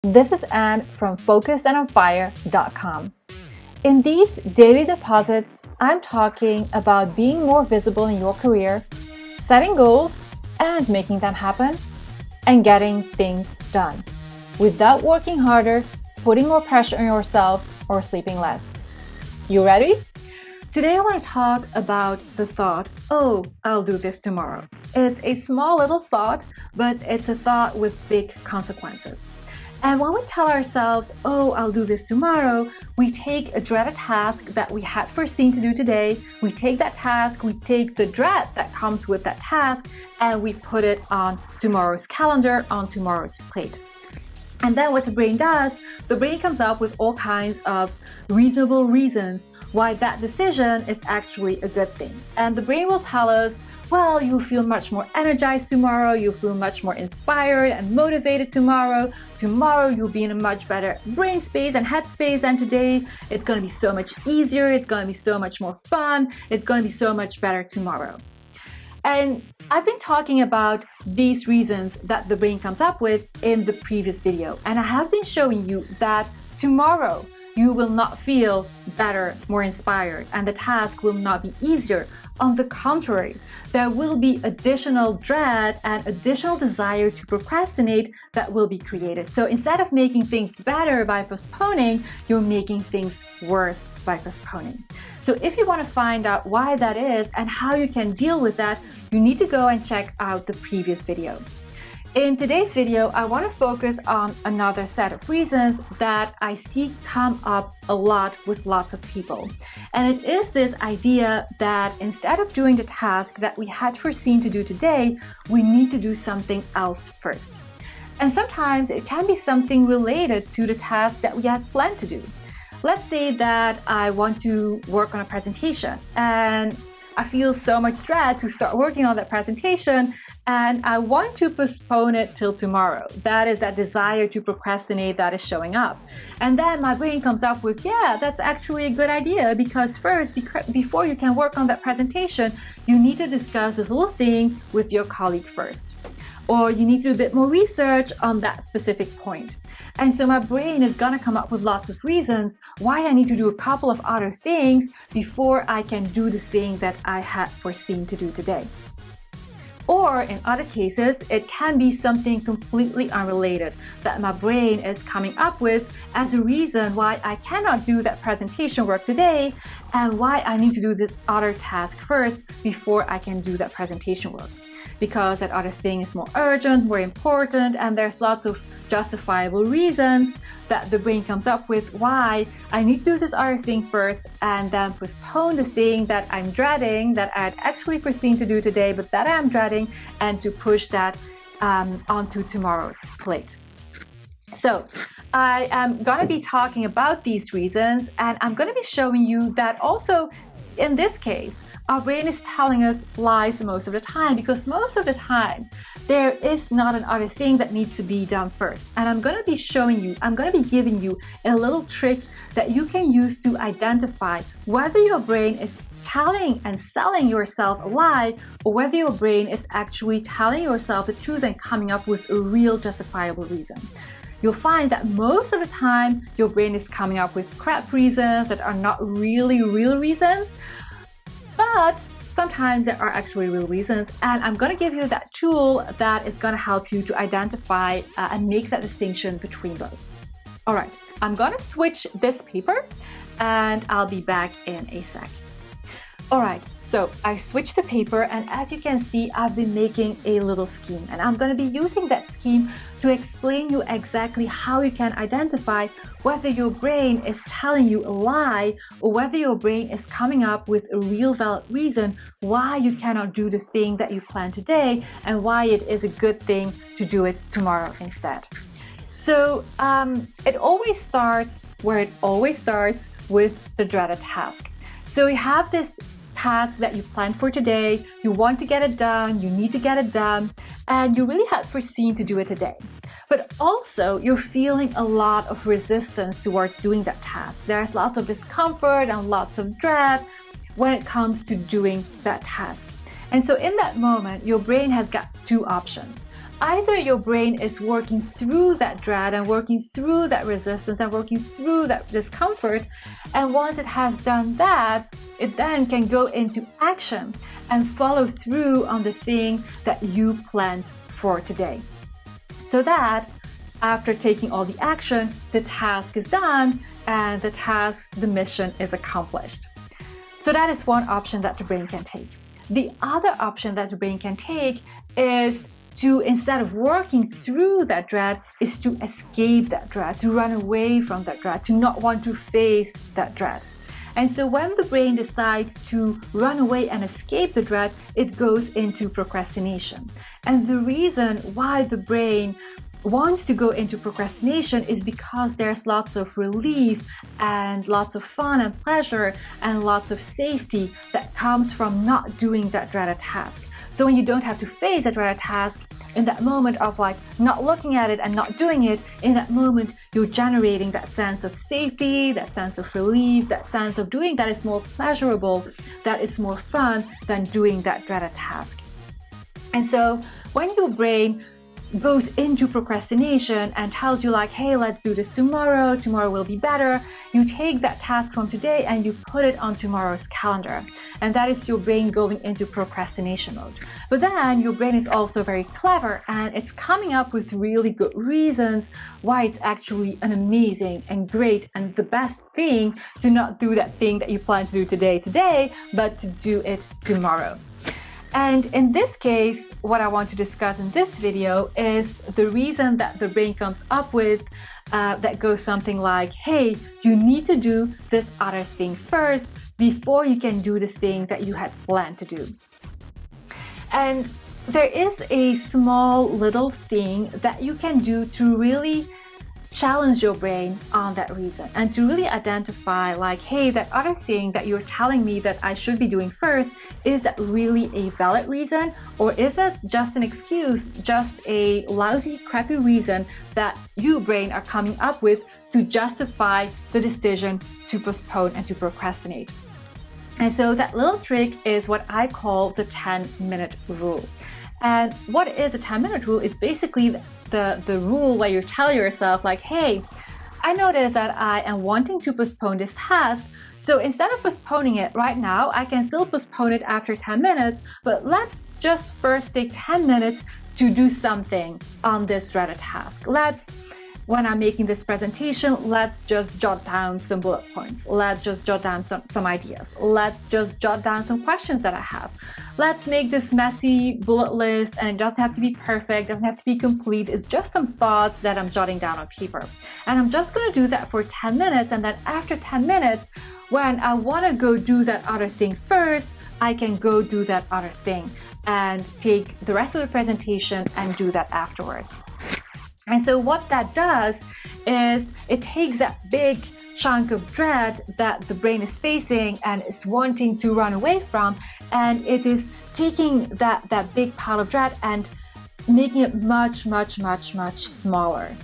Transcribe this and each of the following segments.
This is Anne from focusedandonfire.com. In these daily deposits, I'm talking about being more visible in your career, setting goals and making them happen, and getting things done without working harder, putting more pressure on yourself, or sleeping less. You ready? Today I want to talk about the thought, oh, I'll do this tomorrow. It's a small little thought, but it's a thought with big consequences. And when we tell ourselves, oh, I'll do this tomorrow, we take a dreaded task that we had foreseen to do today, we take that task, we take the dread that comes with that task, and we put it on tomorrow's calendar, on tomorrow's plate. And then what the brain does, the brain comes up with all kinds of reasonable reasons why that decision is actually a good thing. And the brain will tell us, well, you'll feel much more energized tomorrow, you'll feel much more inspired and motivated tomorrow. Tomorrow you'll be in a much better brain space and head space than today. It's going to be so much easier, it's going to be so much more fun, it's going to be so much better tomorrow. And I've been talking about these reasons that the brain comes up with in the previous video. And I have been showing you that tomorrow you will not feel better, more inspired, and the task will not be easier. On the contrary, there will be additional dread and additional desire to procrastinate that will be created. So instead of making things better by postponing, you're making things worse by postponing. So if you want to find out why that is and how you can deal with that, you need to go and check out the previous video. In today's video, I want to focus on another set of reasons that I see come up a lot with lots of people. And it is this idea that instead of doing the task that we had foreseen to do today, we need to do something else first. And sometimes it can be something related to the task that we had planned to do. Let's say that I want to work on a presentation and I feel so much dread to start working on that presentation and I want to postpone it till tomorrow. That is that desire to procrastinate that is showing up. And then my brain comes up with, yeah, that's actually a good idea because first, before you can work on that presentation, you need to discuss this little thing with your colleague first. Or you need to do a bit more research on that specific point. And so my brain is going to come up with lots of reasons why I need to do a couple of other things before I can do the thing that I had foreseen to do today. Or in other cases, it can be something completely unrelated that my brain is coming up with as a reason why I cannot do that presentation work today and why I need to do this other task first before I can do that presentation work. Because that other thing is more urgent, more important, and there's lots of justifiable reasons that the brain comes up with why I need to do this other thing first and then postpone the thing that I'm dreading, that I'd actually foreseen to do today, but that I'm dreading, and to push that onto tomorrow's plate. So I am going to be talking about these reasons, and I'm going to be showing you that also in this case, our brain is telling us lies most of the time because most of the time there is not another thing that needs to be done first. And I'm going to be showing you, I'm going to be giving you a little trick that you can use to identify whether your brain is telling and selling yourself a lie or whether your brain is actually telling yourself the truth and coming up with a real justifiable reason. You'll find that most of the time your brain is coming up with crap reasons that are not really real reasons. But sometimes there are actually real reasons, and I'm going to give you that tool that is going to help you to identify and make that distinction between both. All right, I'm going to switch this paper and I'll be back in a sec. All right, so I switched the paper and as you can see, I've been making a little scheme and I'm going to be using that scheme to explain you exactly how you can identify whether your brain is telling you a lie or whether your brain is coming up with a real valid reason why you cannot do the thing that you planned today and why it is a good thing to do it tomorrow instead. So it always starts where it always starts with the dreaded task. So you have this task that you planned for today, you want to get it done, you need to get it done, and you really had foreseen to do it today. But also, you're feeling a lot of resistance towards doing that task. There's lots of discomfort and lots of dread when it comes to doing that task. And so in that moment, your brain has got two options. either your brain is working through that dread and working through that resistance and working through that discomfort, and once it has done that, it then can go into action and follow through on the thing that you planned for today. So that after taking all the action, the task is done and the mission is accomplished. So that is one option that the brain can take. The other option that the brain can take is to, instead of working through that dread, is to escape that dread, to run away from that dread, to not want to face that dread. And so when the brain decides to run away and escape the dread, it goes into procrastination. And the reason why the brain wants to go into procrastination is because there's lots of relief and lots of fun and pleasure and lots of safety that comes from not doing that dreaded task. So when you don't have to face that dreaded task, in that moment of like not looking at it and not doing it, in that moment you're generating that sense of safety, that sense of relief, that sense of doing that is more pleasurable, that is more fun than doing that dreaded task. And so when your brain goes into procrastination and tells you like, hey, let's do this tomorrow will be better, you take that task from today and you put it on tomorrow's calendar. And that is your brain going into procrastination mode. But then your brain is also very clever and it's coming up with really good reasons why it's actually an amazing and great and the best thing to not do that thing that you plan to do today, but to do it tomorrow. And in this case, what I want to discuss in this video is the reason that the brain comes up with that goes something like, hey, you need to do this other thing first before you can do the thing that you had planned to do. And there is a small little thing that you can do to really challenge your brain on that reason and to really identify like, hey, that other thing that you're telling me that I should be doing first, is that really a valid reason, or is it just an excuse, just a lousy, crappy reason that you, brain, are coming up with to justify the decision to postpone and to procrastinate? And so that little trick is what I call the 10-minute rule. And what is a 10-minute rule? It's basically the rule where you tell yourself like, hey, I noticed that I am wanting to postpone this task. So instead of postponing it right now, I can still postpone it after 10 minutes, but let's just first take 10 minutes to do something on this dreaded task. When I'm making this presentation, let's just jot down some bullet points. Let's just jot down some ideas. Let's just jot down some questions that I have. Let's make this messy bullet list, and it doesn't have to be perfect, doesn't have to be complete. It's just some thoughts that I'm jotting down on paper. And I'm just going to do that for 10 minutes. And then after 10 minutes, when I want to go do that other thing first, I can go do that other thing and take the rest of the presentation and do that afterwards. And so what that does is it takes that big chunk of dread that the brain is facing and is wanting to run away from, and it is taking that big pile of dread and making it much, much, much, much smaller.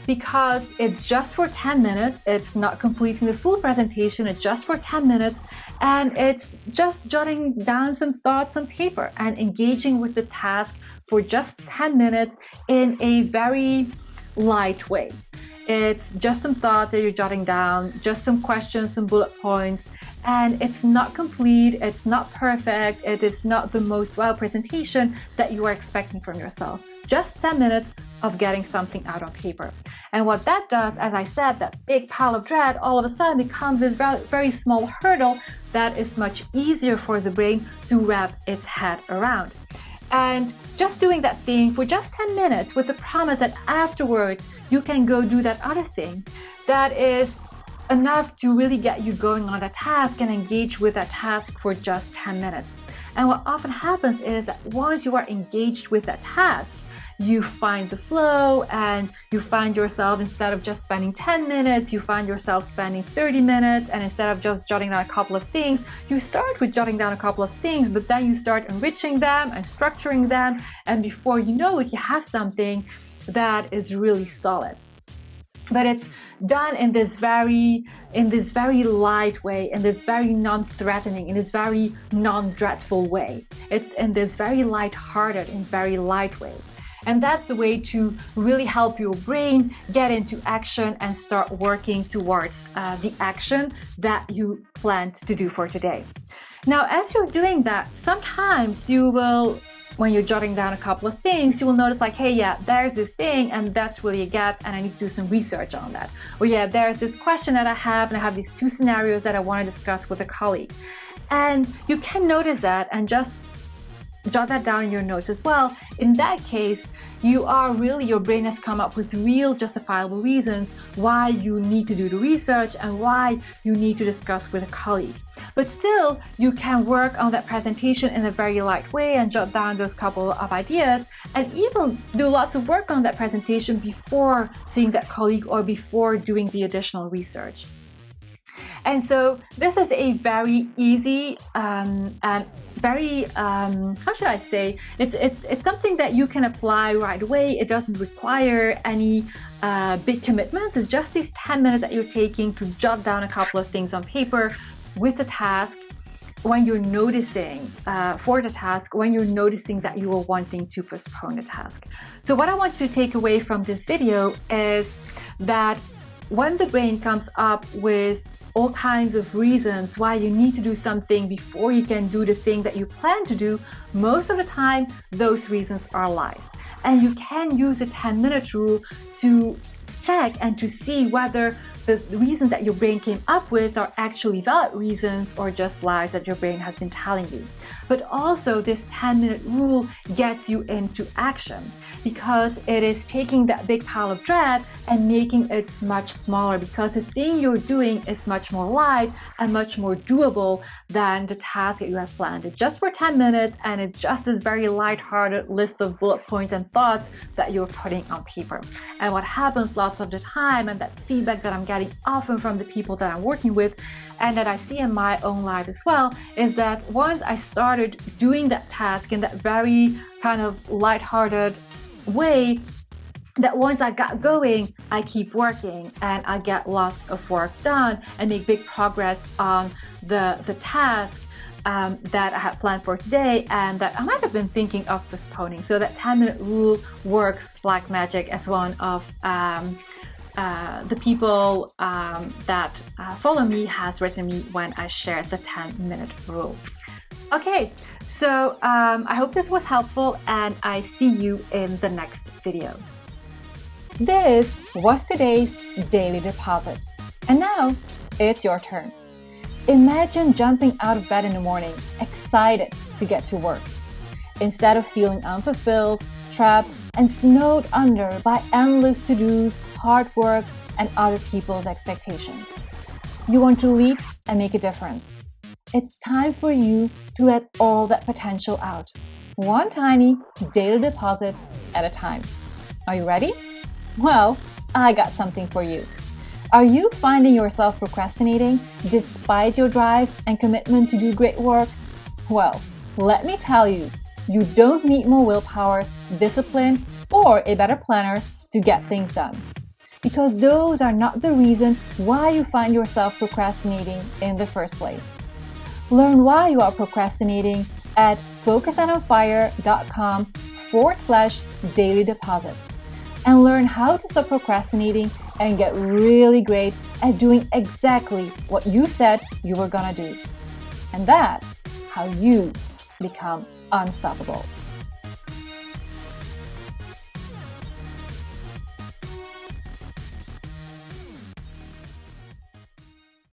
Because it's just for 10 minutes, it's not completing the full presentation, it's just for 10 minutes, and it's just jotting down some thoughts on paper and engaging with the task for just 10 minutes in a very light way. It's just some thoughts that you're jotting down, just some questions, some bullet points, and it's not complete, it's not perfect, it is not the most well presentation that you are expecting from yourself. Just 10 minutes of getting something out on paper. And what that does, as I said, that big pile of dread all of a sudden becomes this very small hurdle that is much easier for the brain to wrap its head around. And just doing that thing for just 10 minutes with the promise that afterwards you can go do that other thing, that is enough to really get you going on that task and engage with that task for just 10 minutes. And what often happens is that once you are engaged with that task, you find the flow and you find yourself, instead of just spending 10 minutes, you find yourself spending 30 minutes. And instead of just jotting down a couple of things, you start with jotting down a couple of things, but then you start enriching them and structuring them. And before you know it, you have something that is really solid. But it's done in this very light way, in this very non-threatening, in this very non-dreadful way. It's in this very light-hearted and very light way. And that's the way to really help your brain get into action and start working towards the action that you planned to do for today. Now, as you're doing that, sometimes you will, when you're jotting down a couple of things, you will notice like, hey, yeah, there's this thing and that's really a gap and I need to do some research on that. Or yeah, there's this question that I have and I have these two scenarios that I want to discuss with a colleague. And you can notice that and just jot that down in your notes as well. In that case, your brain has come up with real justifiable reasons why you need to do the research and why you need to discuss with a colleague. But still, you can work on that presentation in a very light way and jot down those couple of ideas and even do lots of work on that presentation before seeing that colleague or before doing the additional research. And so this is a very easy and very, how should I say, it's something that you can apply right away. It doesn't require any big commitments. It's just these 10 minutes that you're taking to jot down a couple of things on paper with the task when you're noticing, for the task, when you're noticing that you are wanting to postpone the task. So what I want you to take away from this video is that when the brain comes up with all kinds of reasons why you need to do something before you can do the thing that you plan to do, most of the time, those reasons are lies. And you can use a 10-minute rule to check and to see whether the reasons that your brain came up with are actually valid reasons or just lies that your brain has been telling you. But also this 10-minute rule gets you into action because it is taking that big pile of dread and making it much smaller, because the thing you're doing is much more light and much more doable than the task that you have planned. It's just for 10 minutes and it's just this very lighthearted list of bullet points and thoughts that you're putting on paper. And what happens lots of the time, and that's feedback that I'm getting often from the people that I'm working with and that I see in my own life as well, is that once I started doing that task in that very kind of lighthearted way, that once I got going, I keep working and I get lots of work done and make big progress on the task that I had planned for today and that I might have been thinking of postponing. So that 10-minute rule works like magic, as one of the people that follow me has written me when I shared the 10-minute rule. Okay, so I hope this was helpful and I see you in the next video. This was today's daily deposit. And now it's your turn. Imagine jumping out of bed in the morning, excited to get to work, instead of feeling unfulfilled, trapped, and snowed under by endless to-dos, hard work, and other people's expectations. You want to lead and make a difference. It's time for you to let all that potential out, one tiny daily deposit at a time. Are you ready? Well, I got something for you. Are you finding yourself procrastinating despite your drive and commitment to do great work? Well, let me tell you, you don't need more willpower, discipline, or a better planner to get things done. Because those are not the reason why you find yourself procrastinating in the first place. Learn why you are procrastinating at focusandonfire.com/daily deposit. And learn how to stop procrastinating and get really great at doing exactly what you said you were gonna do. And that's how you become unstoppable.